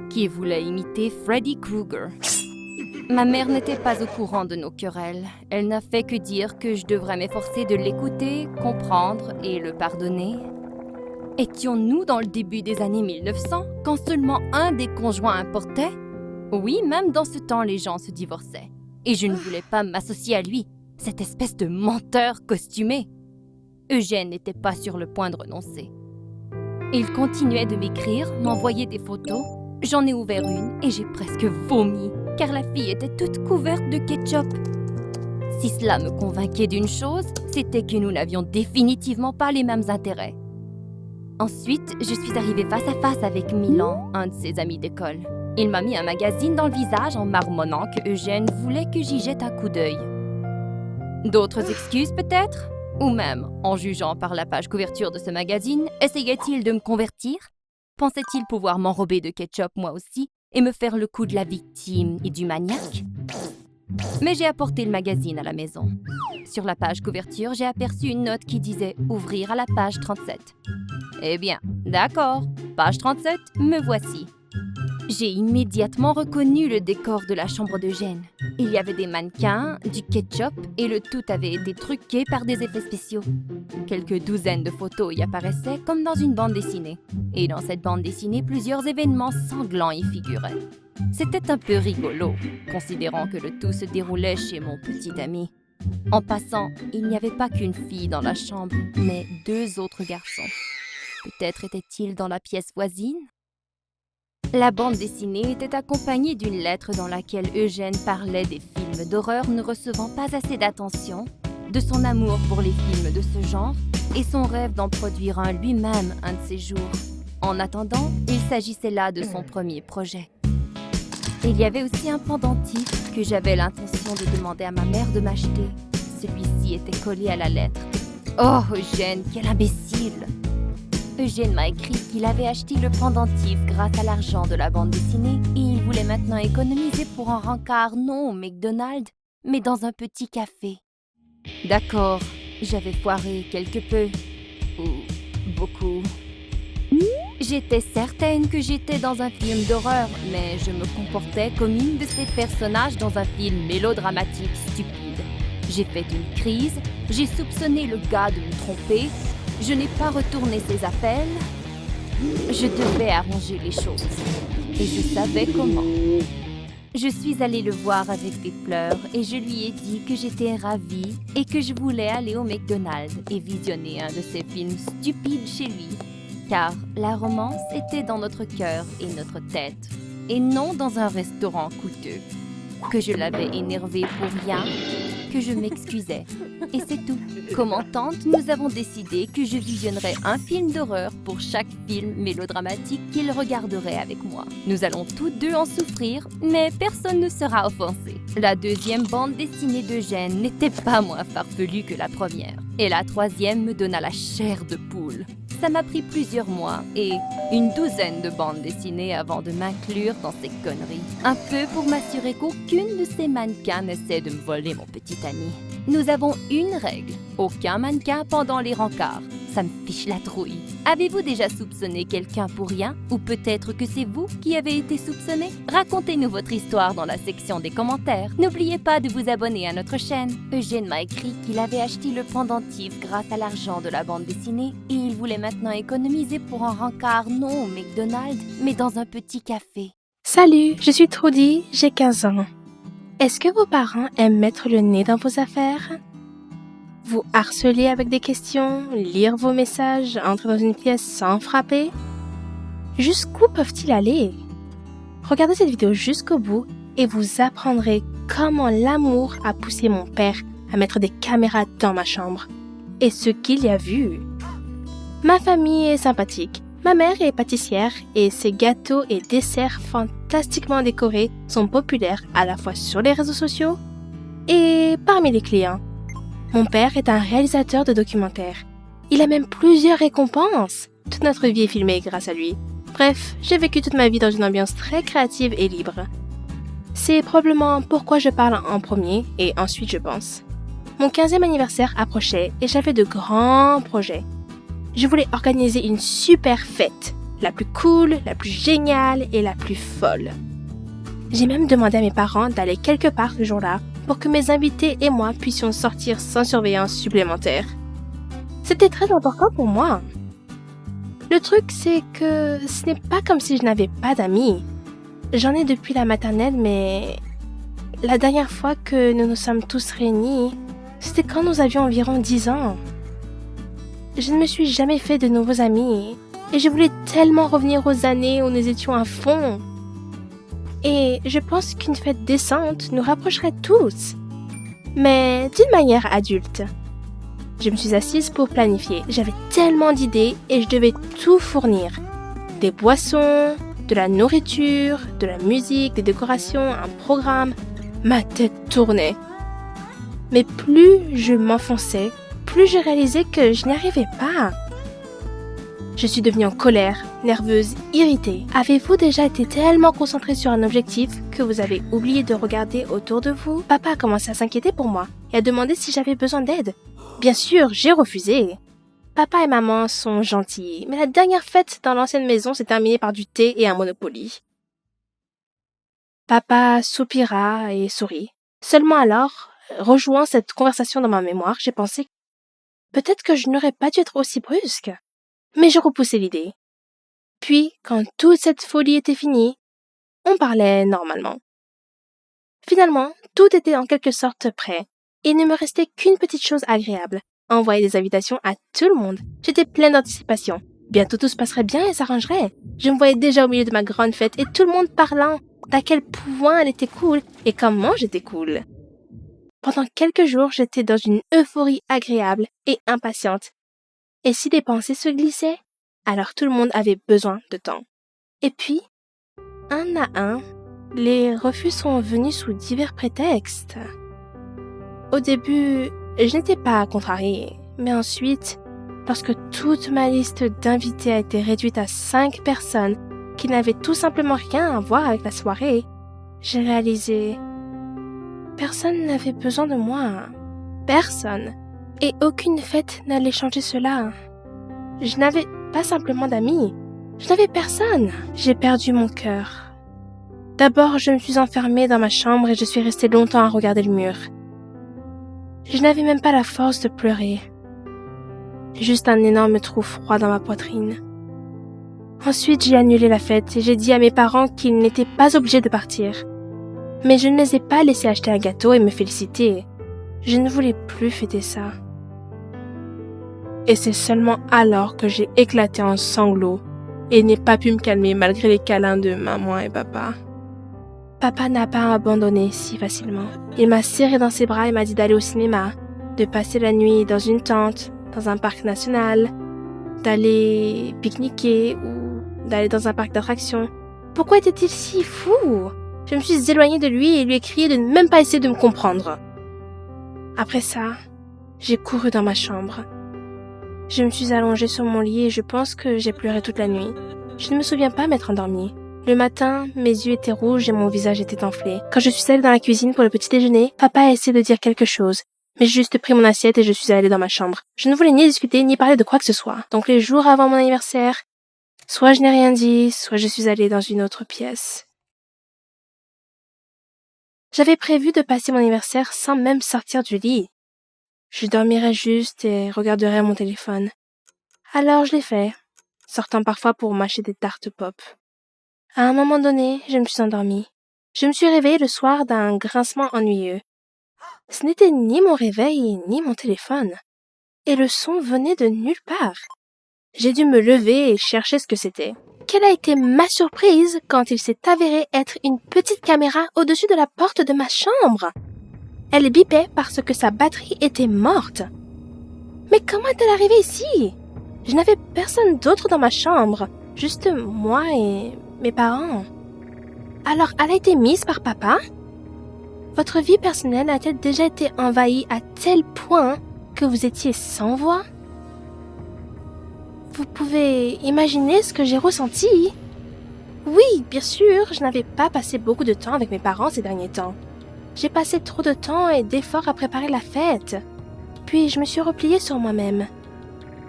qui voulait imiter Freddy Krueger. Ma mère n'était pas au courant de nos querelles. Elle n'a fait que dire que je devrais m'efforcer de l'écouter, comprendre et le pardonner. Étions-nous dans le début des années 1900, quand seulement un des conjoints importait? Oui, même dans ce temps, les gens se divorçaient. Et je ne voulais pas m'associer à lui, cette espèce de menteur costumé. Eugène n'était pas sur le point de renoncer. Il continuait de m'écrire, m'envoyer des photos. J'en ai ouvert une et j'ai presque vomi, car la fille était toute couverte de ketchup. Si cela me convainquait d'une chose, c'était que nous n'avions définitivement pas les mêmes intérêts. Ensuite, je suis arrivée face à face avec Milan, un de ses amis d'école. Il m'a mis un magazine dans le visage en marmonnant que Eugène voulait que j'y jette un coup d'œil. D'autres excuses peut-être? Ou même, en jugeant par la page couverture de ce magazine, essayait-il de me convertir? Pensait-il pouvoir m'enrober de ketchup moi aussi et me faire le coup de la victime et du maniaque? Mais j'ai apporté le magazine à la maison. Sur la page couverture, j'ai aperçu une note qui disait « Ouvrir à la page 37 ». Eh bien, d'accord, page 37, me voici. J'ai immédiatement reconnu le décor de la chambre d'Eugène. Il y avait des mannequins, du ketchup et le tout avait été truqué par des effets spéciaux. Quelques douzaines de photos y apparaissaient comme dans une bande dessinée. Et dans cette bande dessinée, plusieurs événements sanglants y figuraient. C'était un peu rigolo, considérant que le tout se déroulait chez mon petit ami. En passant, il n'y avait pas qu'une fille dans la chambre, mais 2 autres garçons. Peut-être étaient-ils dans la pièce voisine? La bande dessinée était accompagnée d'une lettre dans laquelle Eugène parlait des films d'horreur ne recevant pas assez d'attention, de son amour pour les films de ce genre et son rêve d'en produire un lui-même un de ces jours. En attendant, il s'agissait là de son premier projet. Il y avait aussi un pendentif que j'avais l'intention de demander à ma mère de m'acheter. Celui-ci était collé à la lettre. Oh, Eugène, quel imbécile! Eugène m'a écrit qu'il avait acheté le pendentif grâce à l'argent de la bande dessinée et il voulait maintenant économiser pour un rencard non au McDonald's, mais dans un petit café. D'accord, j'avais foiré quelque peu, ou beaucoup. J'étais certaine que j'étais dans un film d'horreur, mais je me comportais comme une de ces personnages dans un film mélodramatique stupide. J'ai fait une crise, j'ai soupçonné le gars de me tromper, je n'ai pas retourné ses appels. Je devais arranger les choses, et je savais comment. Je suis allée le voir avec des fleurs et je lui ai dit que j'étais ravie et que je voulais aller au McDonald's et visionner un de ces films stupides chez lui. Car la romance était dans notre cœur et notre tête, et non dans un restaurant coûteux. Que je l'avais énervé pour rien, que je m'excusais. Et c'est tout. Comme entente, nous avons décidé que je visionnerais un film d'horreur pour chaque film mélodramatique qu'il regarderait avec moi. Nous allons tous deux en souffrir, mais personne ne sera offensé. La deuxième bande dessinée d'Eugène n'était pas moins farfelue que la première. Et la troisième me donna la chair de poule. Ça m'a pris plusieurs mois et une douzaine de bandes dessinées avant de m'inclure dans ces conneries. Un peu pour m'assurer qu'aucune de ces mannequins n'essaie de me voler mon petit ami. Nous avons une règle. Aucun mannequin pendant les rencarts. Ça me fiche la trouille. Avez-vous déjà soupçonné quelqu'un pour rien? Ou peut-être que c'est vous qui avez été soupçonné? Racontez-nous votre histoire dans la section des commentaires. N'oubliez pas de vous abonner à notre chaîne. Eugène m'a écrit qu'il avait acheté le pendentif grâce à l'argent de la bande dessinée et il voulait maintenant économiser pour un rencard non au McDonald's, mais dans un petit café. Salut, je suis Trudy, j'ai 15 ans. Est-ce que vos parents aiment mettre le nez dans vos affaires? Vous harceler avec des questions, lire vos messages, entrer dans une pièce sans frapper? Jusqu'où peuvent-ils aller? Regardez cette vidéo jusqu'au bout et vous apprendrez comment l'amour a poussé mon père à mettre des caméras dans ma chambre et ce qu'il y a vu. Ma famille est sympathique. Ma mère est pâtissière et ses gâteaux et desserts fantastiquement décorés sont populaires à la fois sur les réseaux sociaux et parmi les clients. Mon père est un réalisateur de documentaires. Il a même plusieurs récompenses. Toute notre vie est filmée grâce à lui. Bref, j'ai vécu toute ma vie dans une ambiance très créative et libre. C'est probablement pourquoi je parle en premier et ensuite je pense. Mon 15e anniversaire approchait et j'avais de grands projets. Je voulais organiser une super fête, la plus cool, la plus géniale et la plus folle. J'ai même demandé à mes parents d'aller quelque part ce jour-là pour que mes invités et moi puissions sortir sans surveillance supplémentaire. C'était très important pour moi. Le truc, c'est que ce n'est pas comme si je n'avais pas d'amis. J'en ai depuis la maternelle, mais la dernière fois que nous nous sommes tous réunis, c'était quand nous avions environ 10 ans. Je ne me suis jamais fait de nouveaux amis et je voulais tellement revenir aux années où nous étions à fond. Et je pense qu'une fête décente nous rapprocherait tous, mais d'une manière adulte. Je me suis assise pour planifier. J'avais tellement d'idées et je devais tout fournir. Des boissons, de la nourriture, de la musique, des décorations, un programme. Ma tête tournait. Mais plus je m'enfonçais, plus je réalisais que je n'y arrivais pas. Je suis devenue en colère, nerveuse, irritée. Avez-vous déjà été tellement concentré sur un objectif que vous avez oublié de regarder autour de vous? Papa a commencé à s'inquiéter pour moi et a demandé si j'avais besoin d'aide. Bien sûr, j'ai refusé. Papa et maman sont gentils, mais la dernière fête dans l'ancienne maison s'est terminée par du thé et un Monopoly. Papa soupira et sourit. Seulement alors, rejoignant cette conversation dans ma mémoire, j'ai pensé peut-être que je n'aurais pas dû être aussi brusque. Mais je repoussais l'idée. Puis, quand toute cette folie était finie, on parlait normalement. Finalement, tout était en quelque sorte prêt. Il ne me restait qu'une petite chose agréable, envoyer des invitations à tout le monde. J'étais pleine d'anticipation. Bientôt tout se passerait bien et s'arrangerait. Je me voyais déjà au milieu de ma grande fête et tout le monde parlant d'à quel point elle était cool et comment j'étais cool. Pendant quelques jours, j'étais dans une euphorie agréable et impatiente. Et si des pensées se glissaient, alors tout le monde avait besoin de temps. Et puis, un à un, les refus sont venus sous divers prétextes. Au début, je n'étais pas contrariée, mais ensuite, lorsque toute ma liste d'invités a été réduite à 5 personnes qui n'avaient tout simplement rien à voir avec la soirée, j'ai réalisé personne n'avait besoin de moi. Personne. Et aucune fête n'allait changer cela. Je n'avais pas simplement d'amis. Je n'avais personne. J'ai perdu mon cœur. D'abord, je me suis enfermée dans ma chambre et je suis restée longtemps à regarder le mur. Je n'avais même pas la force de pleurer. Juste un énorme trou froid dans ma poitrine. Ensuite, j'ai annulé la fête et j'ai dit à mes parents qu'ils n'étaient pas obligés de partir. Mais je ne les ai pas laissés acheter un gâteau et me féliciter. Je ne voulais plus fêter ça. Et c'est seulement alors que j'ai éclaté en sanglots et n'ai pas pu me calmer malgré les câlins de maman et papa. Papa n'a pas abandonné si facilement. Il m'a serré dans ses bras et m'a dit d'aller au cinéma, de passer la nuit dans une tente, dans un parc national, d'aller pique-niquer ou d'aller dans un parc d'attractions. Pourquoi était-il si fou? Je me suis éloignée de lui et lui ai crié de ne même pas essayer de me comprendre. Après ça, j'ai couru dans ma chambre. Je me suis allongée sur mon lit et je pense que j'ai pleuré toute la nuit. Je ne me souviens pas m'être endormie. Le matin, mes yeux étaient rouges et mon visage était enflé. Quand je suis allée dans la cuisine pour le petit déjeuner, papa a essayé de dire quelque chose. Mais j'ai juste pris mon assiette et je suis allée dans ma chambre. Je ne voulais ni discuter ni parler de quoi que ce soit. Donc les jours avant mon anniversaire, soit je n'ai rien dit, soit je suis allée dans une autre pièce. J'avais prévu de passer mon anniversaire sans même sortir du lit. Je dormirais juste et regarderais mon téléphone. Alors je l'ai fait, sortant parfois pour mâcher des tartes pop. À un moment donné, je me suis endormie. Je me suis réveillée le soir d'un grincement ennuyeux. Ce n'était ni mon réveil ni mon téléphone. Et le son venait de nulle part. J'ai dû me lever et chercher ce que c'était. Quelle a été ma surprise quand il s'est avéré être une petite caméra au-dessus de la porte de ma chambre. Elle bipait parce que sa batterie était morte. Mais comment est-elle arrivée ici? Je n'avais personne d'autre dans ma chambre, juste moi et mes parents. Alors, elle a été mise par papa? Votre vie personnelle a-t-elle déjà été envahie à tel point que vous étiez sans voix? Vous pouvez imaginer ce que j'ai ressenti? Oui, bien sûr, je n'avais pas passé beaucoup de temps avec mes parents ces derniers temps. J'ai passé trop de temps et d'efforts à préparer la fête. Puis je me suis repliée sur moi-même.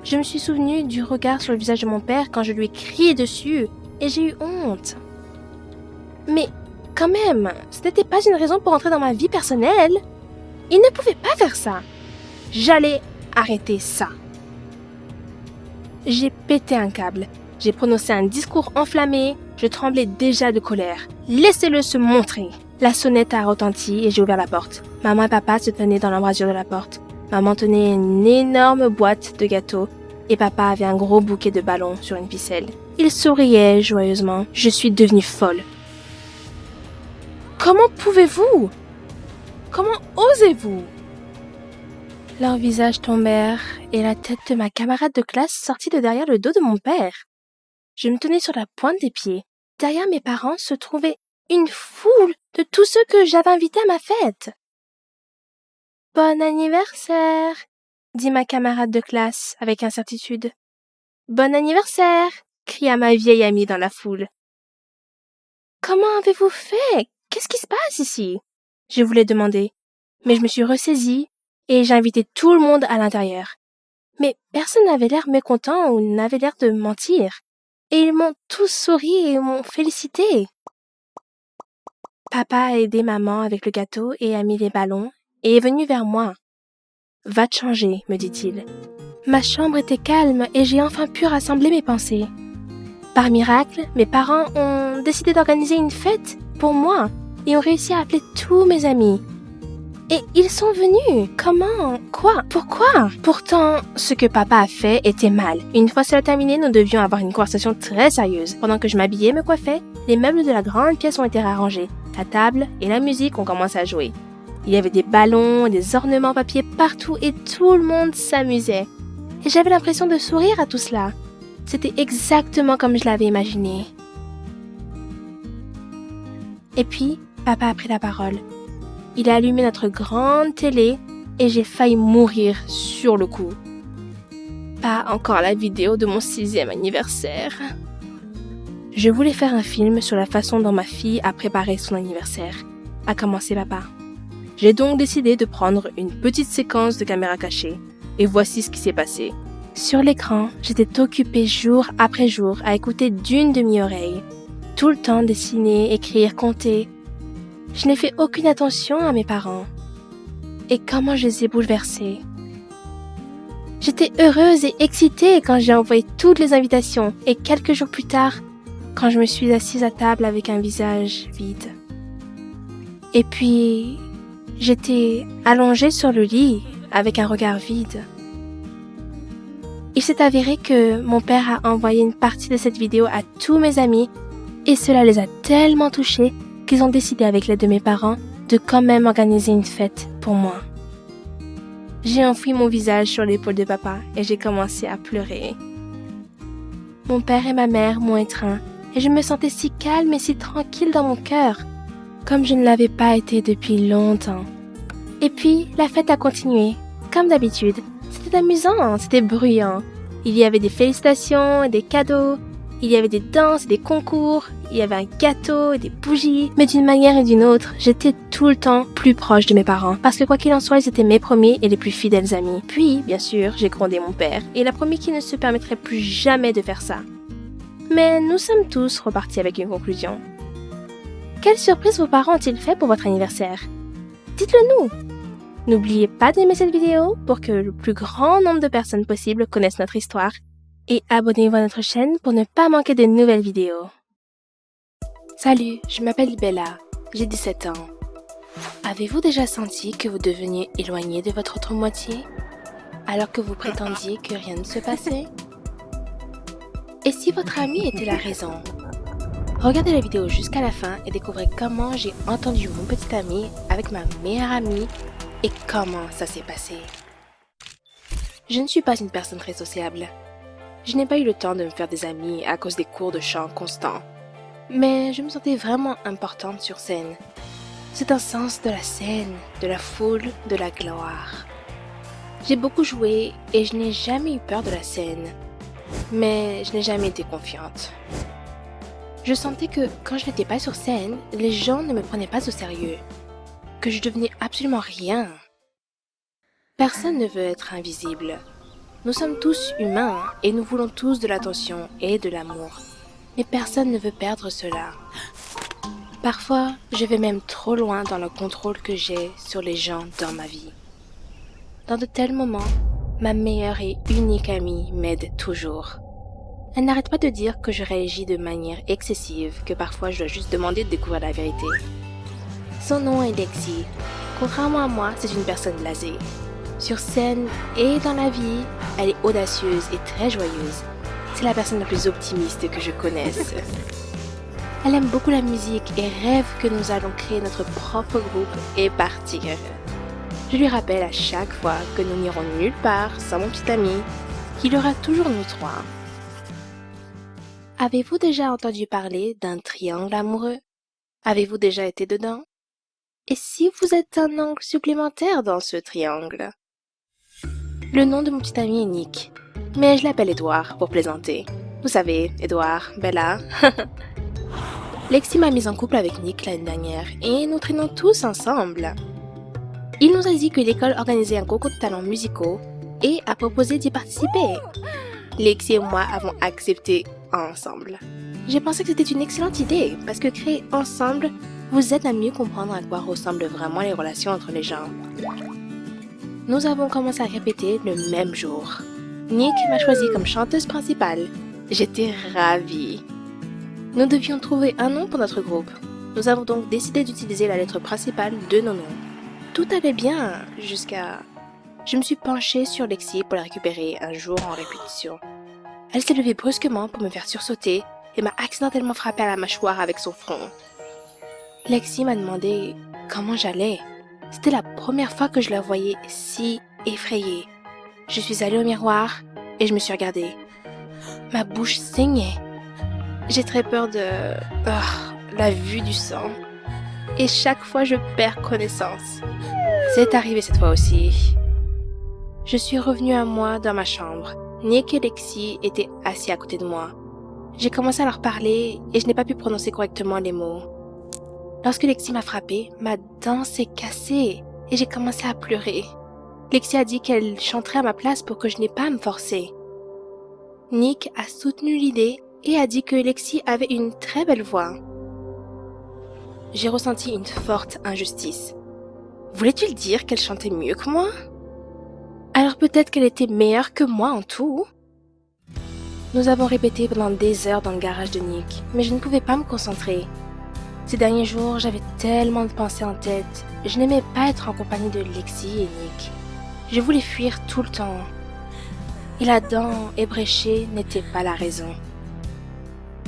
Je me suis souvenue du regard sur le visage de mon père quand je lui ai crié dessus et j'ai eu honte. Mais quand même, ce n'était pas une raison pour entrer dans ma vie personnelle. Il ne pouvait pas faire ça. J'allais arrêter ça. J'ai pété un câble. J'ai prononcé un discours enflammé. Je tremblais déjà de colère. Laissez-le se montrer. La sonnette a retenti et j'ai ouvert la porte. Maman et papa se tenaient dans l'embrasure de la porte. Maman tenait une énorme boîte de gâteaux et papa avait un gros bouquet de ballons sur une ficelle. Il souriait joyeusement. Je suis devenue folle. Comment pouvez-vous? Comment osez-vous? Leurs visages tombèrent et la tête de ma camarade de classe sortit de derrière le dos de mon père. Je me tenais sur la pointe des pieds. Derrière mes parents se trouvait une foule de tous ceux que j'avais invités à ma fête. « Bon anniversaire !» dit ma camarade de classe avec incertitude. « Bon anniversaire !» cria ma vieille amie dans la foule. « Comment avez-vous fait? Qu'est-ce qui se passe ici ?» je voulais demander, mais je me suis ressaisie et j'ai invité tout le monde à l'intérieur. Mais personne n'avait l'air mécontent ou n'avait l'air de mentir. Et ils m'ont tous souri et m'ont félicité. Papa a aidé maman avec le gâteau et a mis les ballons et est venu vers moi. « Va te changer, me dit-il. » Ma chambre était calme et j'ai enfin pu rassembler mes pensées. Par miracle, mes parents ont décidé d'organiser une fête pour moi et ont réussi à appeler tous mes amis. Et ils sont venus. Comment? Quoi? Pourquoi? Pourtant, ce que papa a fait était mal. Une fois cela terminé, nous devions avoir une conversation très sérieuse. Pendant que je m'habillais et me coiffais, les meubles de la grande pièce ont été réarrangés. La table et la musique ont commencé à jouer. Il y avait des ballons et des ornements en papier partout et tout le monde s'amusait. Et j'avais l'impression de sourire à tout cela. C'était exactement comme je l'avais imaginé. Et puis, papa a pris la parole. Il a allumé notre grande télé et j'ai failli mourir sur le coup. Pas encore la vidéo de mon 6e anniversaire. Je voulais faire un film sur la façon dont ma fille a préparé son anniversaire, a commencé papa. J'ai donc décidé de prendre une petite séquence de caméra cachée. Et voici ce qui s'est passé. Sur l'écran, j'étais occupée jour après jour à écouter d'une demi-oreille. Tout le temps dessiner, écrire, compter. Je n'ai fait aucune attention à mes parents. Et comment je les ai bouleversés. J'étais heureuse et excitée quand j'ai envoyé toutes les invitations. Et quelques jours plus tard, quand je me suis assise à table avec un visage vide. Et puis, j'étais allongée sur le lit avec un regard vide. Il s'est avéré que mon père a envoyé une partie de cette vidéo à tous mes amis et cela les a tellement touchés qu'ils ont décidé avec l'aide de mes parents de quand même organiser une fête pour moi. J'ai enfoui mon visage sur l'épaule de papa et j'ai commencé à pleurer. Mon père et ma mère m'ont étreint et je me sentais si calme et si tranquille dans mon cœur, comme je ne l'avais pas été depuis longtemps. Et puis, la fête a continué, comme d'habitude. C'était amusant, c'était bruyant. Il y avait des félicitations et des cadeaux. Il y avait des danses et des concours. Il y avait un gâteau et des bougies. Mais d'une manière et d'une autre, j'étais tout le temps plus proche de mes parents. Parce que quoi qu'il en soit, ils étaient mes premiers et les plus fidèles amis. Puis, bien sûr, j'ai grondé mon père. Et il a promis qu'il ne se permettrait plus jamais de faire ça. Mais nous sommes tous repartis avec une conclusion. Quelle surprise vos parents ont-ils fait pour votre anniversaire? Dites-le nous! N'oubliez pas d'aimer cette vidéo pour que le plus grand nombre de personnes possible connaissent notre histoire et abonnez-vous à notre chaîne pour ne pas manquer de nouvelles vidéos. Salut, je m'appelle Bella, j'ai 17 ans. Avez-vous déjà senti que vous deveniez éloigné de votre autre moitié alors que vous prétendiez que rien ne se passait? Et si votre ami était la raison? Regardez la vidéo jusqu'à la fin et découvrez comment j'ai entendu mon petit ami avec ma meilleure amie et comment ça s'est passé. Je ne suis pas une personne très sociable. Je n'ai pas eu le temps de me faire des amis à cause des cours de chant constants. Mais je me sentais vraiment importante sur scène. C'est un sens de la scène, de la foule, de la gloire. J'ai beaucoup joué et je n'ai jamais eu peur de la scène. Mais je n'ai jamais été confiante. Je sentais que quand je n'étais pas sur scène, les gens ne me prenaient pas au sérieux. Que je devenais absolument rien. Personne ne veut être invisible. Nous sommes tous humains et nous voulons tous de l'attention et de l'amour. Mais personne ne veut perdre cela. Parfois, je vais même trop loin dans le contrôle que j'ai sur les gens dans ma vie. Dans de tels moments, ma meilleure et unique amie m'aide toujours. Elle n'arrête pas de dire que je réagis de manière excessive, que parfois je dois juste demander de découvrir la vérité. Son nom est Lexi. Contrairement à moi, c'est une personne blasée. Sur scène et dans la vie, elle est audacieuse et très joyeuse. C'est la personne la plus optimiste que je connaisse. Elle aime beaucoup la musique et rêve que nous allons créer notre propre groupe et partir. Je lui rappelle à chaque fois que nous n'irons nulle part sans mon petit ami, qu'il y aura toujours nous trois. Avez-vous déjà entendu parler d'un triangle amoureux? Avez-vous déjà été dedans? Et si vous êtes un angle supplémentaire dans ce triangle? Le nom de mon petit ami est Nick, mais je l'appelle Edouard pour plaisanter. Vous savez, Edouard, Bella. Lexi m'a mise en couple avec Nick l'année dernière et nous traînons tous ensemble. Il nous a dit que l'école organisait un concours de talents musicaux et a proposé d'y participer. Lexi et moi avons accepté ensemble. J'ai pensé que c'était une excellente idée parce que créer ensemble vous aide à mieux comprendre à quoi ressemblent vraiment les relations entre les gens. Nous avons commencé à répéter le même jour. Nick m'a choisie comme chanteuse principale. J'étais ravie. Nous devions trouver un nom pour notre groupe. Nous avons donc décidé d'utiliser la lettre principale de nos noms. Tout allait bien jusqu'à... Je me suis penchée sur Lexi pour la récupérer un jour en répétition. Elle s'est levée brusquement pour me faire sursauter et m'a accidentellement frappé à la mâchoire avec son front. Lexi m'a demandé comment j'allais. C'était la première fois que je la voyais si effrayée. Je suis allée au miroir et je me suis regardée. Ma bouche saignait. J'ai très peur de... la vue du sang. Et chaque fois, je perds connaissance. C'est arrivé cette fois aussi. Je suis revenue à moi dans ma chambre. Nick et Lexi étaient assis à côté de moi. J'ai commencé à leur parler et je n'ai pas pu prononcer correctement les mots. Lorsque Lexi m'a frappée, ma dent s'est cassée et j'ai commencé à pleurer. Lexi a dit qu'elle chanterait à ma place pour que je n'ai pas à me forcer. Nick a soutenu l'idée et a dit que Lexi avait une très belle voix. J'ai ressenti une forte injustice. Voulait-il dire qu'elle chantait mieux que moi? Alors peut-être qu'elle était meilleure que moi en tout? Nous avons répété pendant des heures dans le garage de Nick, mais je ne pouvais pas me concentrer. Ces derniers jours, j'avais tellement de pensées en tête. Je n'aimais pas être en compagnie de Lexi et Nick. Je voulais fuir tout le temps. Et la dent ébréchée n'était pas la raison.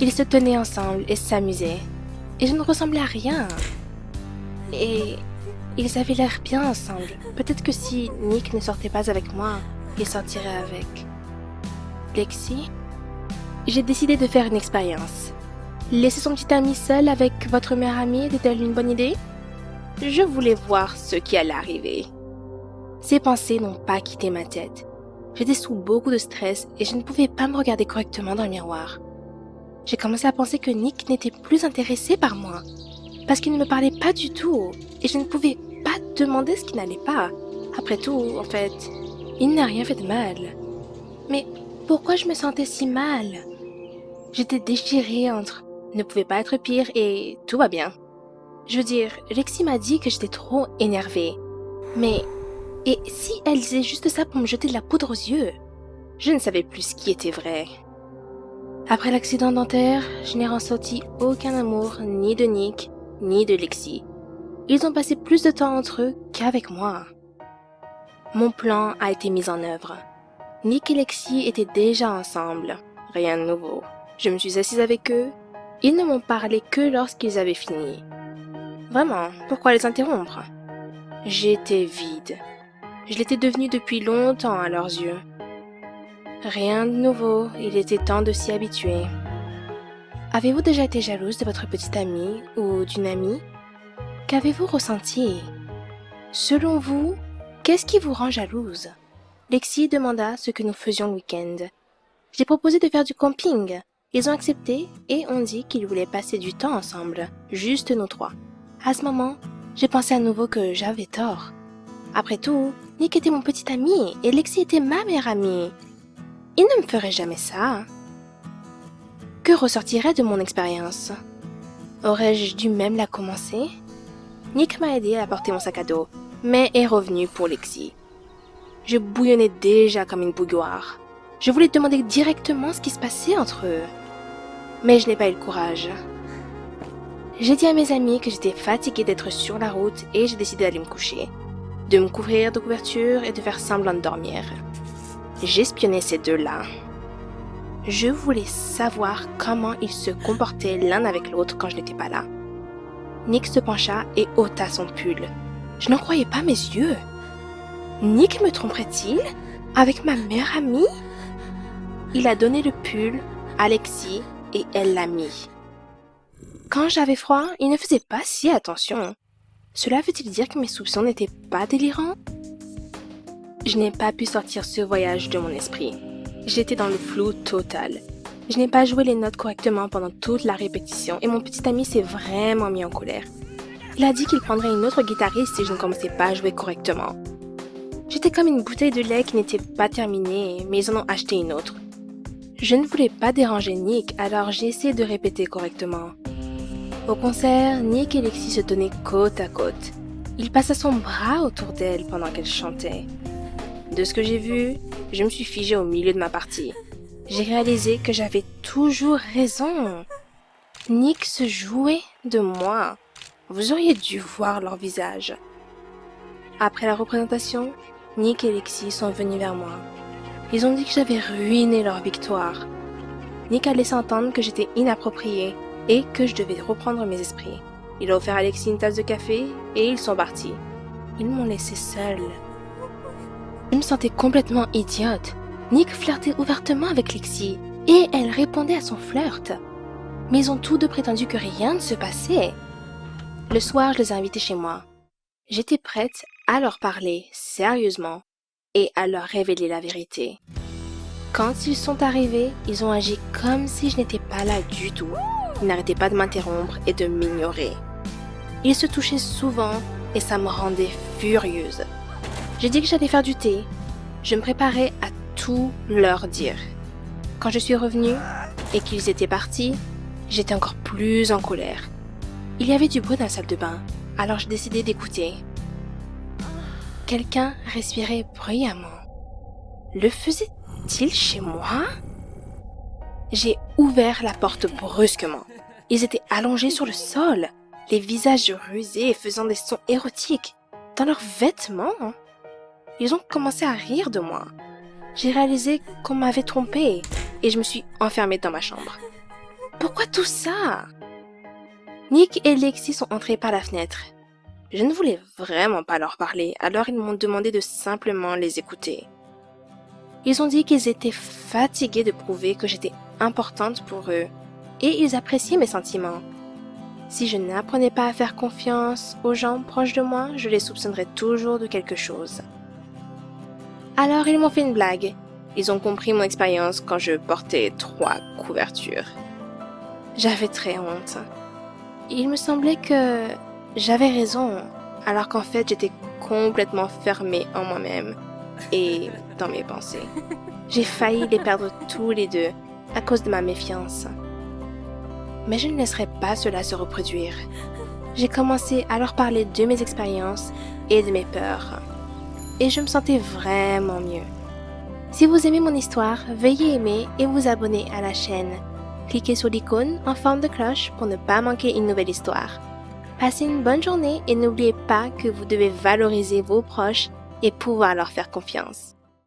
Ils se tenaient ensemble et s'amusaient. Et je ne ressemblais à rien. Et ils avaient l'air bien ensemble. Peut-être que si Nick ne sortait pas avec moi, il sortirait avec Lexi. J'ai décidé de faire une expérience. Laisser son petit ami seul avec votre meilleure amie était-elle une bonne idée? Je voulais voir ce qui allait arriver. Ces pensées n'ont pas quitté ma tête. J'étais sous beaucoup de stress et je ne pouvais pas me regarder correctement dans le miroir. J'ai commencé à penser que Nick n'était plus intéressé par moi, parce qu'il ne me parlait pas du tout, et je ne pouvais pas demander ce qui n'allait pas. Après tout, en fait, il n'a rien fait de mal. Mais pourquoi je me sentais si mal? J'étais déchirée entre « ne pouvait pas être pire » et « tout va bien ». Je veux dire, Lexi m'a dit que j'étais trop énervée. Mais, et si elle disait juste ça pour me jeter de la poudre aux yeux? Je ne savais plus ce qui était vrai. Après l'accident dentaire, je n'ai ressenti aucun amour ni de Nick, ni de Lexi. Ils ont passé plus de temps entre eux qu'avec moi. Mon plan a été mis en œuvre. Nick et Lexi étaient déjà ensemble. Rien de nouveau. Je me suis assise avec eux. Ils ne m'ont parlé que lorsqu'ils avaient fini. Vraiment, pourquoi les interrompre? J'étais vide. Je l'étais devenue depuis longtemps à leurs yeux. Rien de nouveau, il était temps de s'y habituer. Avez-vous déjà été jalouse de votre petite amie ou d'une amie? Qu'avez-vous ressenti? Selon vous, qu'est-ce qui vous rend jalouse? Lexi demanda ce que nous faisions le week-end. J'ai proposé de faire du camping. Ils ont accepté et ont dit qu'ils voulaient passer du temps ensemble, juste nous trois. À ce moment, j'ai pensé à nouveau que j'avais tort. Après tout, Nick était mon petit ami et Lexi était ma meilleure amie. Il ne me ferait jamais ça. Que ressortirait de mon expérience? Aurais-je dû même la commencer? Nick m'a aidé à porter mon sac à dos, mais est revenu pour Lexi. Je bouillonnais déjà comme une bouilloire. Je voulais demander directement ce qui se passait entre eux. Mais je n'ai pas eu le courage. J'ai dit à mes amis que j'étais fatiguée d'être sur la route et j'ai décidé d'aller me coucher, de me couvrir de couverture et de faire semblant de dormir. J'espionnais ces deux-là. Je voulais savoir comment ils se comportaient l'un avec l'autre quand je n'étais pas là. Nick se pencha et ôta son pull. Je n'en croyais pas mes yeux. Nick me tromperait-il avec ma meilleure amie? Il a donné le pull à Lexi et elle l'a mis. Quand j'avais froid, il ne faisait pas si attention. Cela veut-il dire que mes soupçons n'étaient pas délirants? Je n'ai pas pu sortir ce voyage de mon esprit. J'étais dans le flou total. Je n'ai pas joué les notes correctement pendant toute la répétition et mon petit ami s'est vraiment mis en colère. Il a dit qu'il prendrait une autre guitariste si je ne commençais pas à jouer correctement. J'étais comme une bouteille de lait qui n'était pas terminée, mais ils en ont acheté une autre. Je ne voulais pas déranger Nick, alors j'ai essayé de répéter correctement. Au concert, Nick et Lexi se tenaient côte à côte. Il passa son bras autour d'elle pendant qu'elle chantait. De ce que j'ai vu, je me suis figée au milieu de ma partie. J'ai réalisé que j'avais toujours raison. Nick se jouait de moi. Vous auriez dû voir leur visage. Après la représentation, Nick et Lexi sont venus vers moi. Ils ont dit que j'avais ruiné leur victoire. Nick a laissé entendre que j'étais inappropriée et que je devais reprendre mes esprits. Il a offert à Lexi une tasse de café et ils sont partis. Ils m'ont laissée seule. Je me sentais complètement idiote. Nick flirtait ouvertement avec Lexi et elle répondait à son flirt. Mais ils ont tous deux prétendu que rien ne se passait. Le soir, je les ai invités chez moi. J'étais prête à leur parler sérieusement et à leur révéler la vérité. Quand ils sont arrivés, ils ont agi comme si je n'étais pas là du tout. Ils n'arrêtaient pas de m'interrompre et de m'ignorer. Ils se touchaient souvent et ça me rendait furieuse. J'ai dit que j'allais faire du thé. Je me préparais à tout leur dire. Quand je suis revenue et qu'ils étaient partis, j'étais encore plus en colère. Il y avait du bruit dans la salle de bain, alors j'ai décidé d'écouter. Quelqu'un respirait bruyamment. Le faisait-il chez moi? J'ai ouvert la porte brusquement. Ils étaient allongés sur le sol, les visages rusés et faisant des sons érotiques, dans leurs vêtements. Ils ont commencé à rire de moi. J'ai réalisé qu'on m'avait trompée et je me suis enfermée dans ma chambre. Pourquoi tout ça? Nick et Lexi sont entrés par la fenêtre. Je ne voulais vraiment pas leur parler, alors ils m'ont demandé de simplement les écouter. Ils ont dit qu'ils étaient fatigués de prouver que j'étais importante pour eux et ils appréciaient mes sentiments. Si je n'apprenais pas à faire confiance aux gens proches de moi, je les soupçonnerais toujours de quelque chose. Alors ils m'ont fait une blague. Ils ont compris mon expérience quand je portais 3 couvertures. J'avais très honte. Il me semblait que j'avais raison, alors qu'en fait j'étais complètement fermée en moi-même et dans mes pensées. J'ai failli les perdre tous les deux à cause de ma méfiance. Mais je ne laisserai pas cela se reproduire. J'ai commencé à leur parler de mes expériences et de mes peurs. Et je me sentais vraiment mieux. Si vous aimez mon histoire, veuillez aimer et vous abonner à la chaîne. Cliquez sur l'icône en forme de cloche pour ne pas manquer une nouvelle histoire. Passez une bonne journée et n'oubliez pas que vous devez valoriser vos proches et pouvoir leur faire confiance.